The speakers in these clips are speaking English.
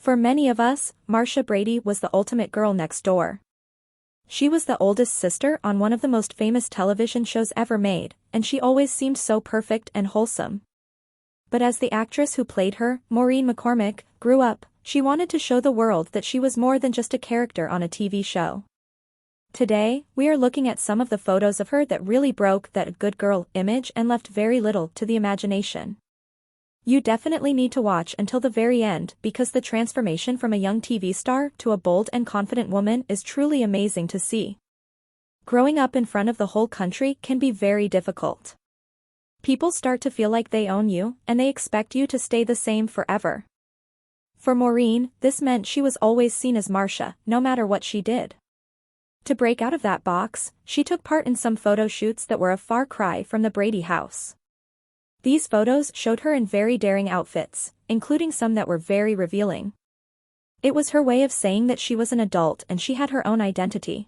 For many of us, Marcia Brady was the ultimate girl next door. She was the oldest sister on one of the most famous television shows ever made, and she always seemed so perfect and wholesome. But as the actress who played her, Maureen McCormick, grew up, she wanted to show the world that she was more than just a character on a TV show. Today, we are looking at some of the photos of her that really broke that good girl image and left very little to the imagination. You definitely need to watch until the very end because the transformation from a young TV star to a bold and confident woman is truly amazing to see. Growing up in front of the whole country can be very difficult. People start to feel like they own you, and they expect you to stay the same forever. For Maureen, this meant she was always seen as Marcia, no matter what she did. To break out of that box, she took part in some photo shoots that were a far cry from the Brady house. These photos showed her in very daring outfits, including some that were very revealing. It was her way of saying that she was an adult and she had her own identity.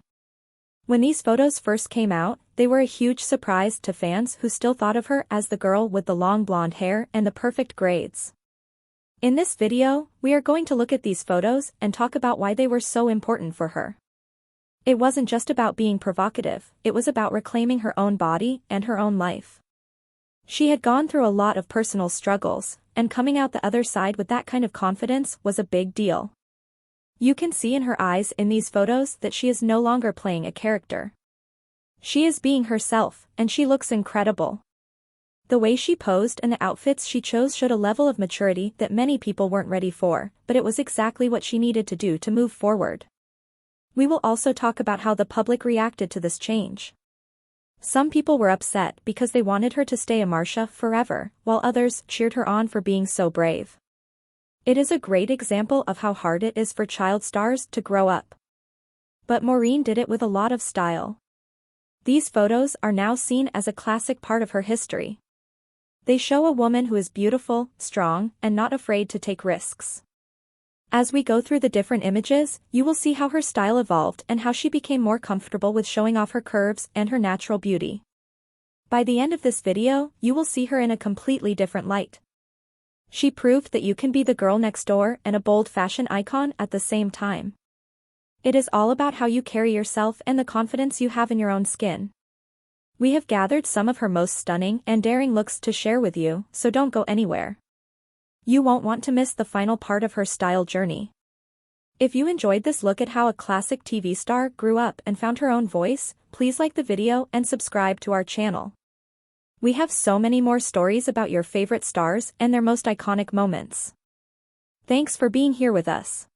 When these photos first came out, they were a huge surprise to fans who still thought of her as the girl with the long blonde hair and the perfect grades. In this video, we are going to look at these photos and talk about why they were so important for her. It wasn't just about being provocative, it was about reclaiming her own body and her own life. She had gone through a lot of personal struggles, and coming out the other side with that kind of confidence was a big deal. You can see in her eyes in these photos that she is no longer playing a character. She is being herself, and she looks incredible. The way she posed and the outfits she chose showed a level of maturity that many people weren't ready for, but it was exactly what she needed to do to move forward. We will also talk about how the public reacted to this change. Some people were upset because they wanted her to stay a Marcia forever, while others cheered her on for being so brave. It is a great example of how hard it is for child stars to grow up. But Maureen did it with a lot of style. These photos are now seen as a classic part of her history. They show a woman who is beautiful, strong, and not afraid to take risks. As we go through the different images, you will see how her style evolved and how she became more comfortable with showing off her curves and her natural beauty. By the end of this video, you will see her in a completely different light. She proved that you can be the girl next door and a bold fashion icon at the same time. It is all about how you carry yourself and the confidence you have in your own skin. We have gathered some of her most stunning and daring looks to share with you, so don't go anywhere. You won't want to miss the final part of her style journey. If you enjoyed this look at how a classic TV star grew up and found her own voice, please like the video and subscribe to our channel. We have so many more stories about your favorite stars and their most iconic moments. Thanks for being here with us.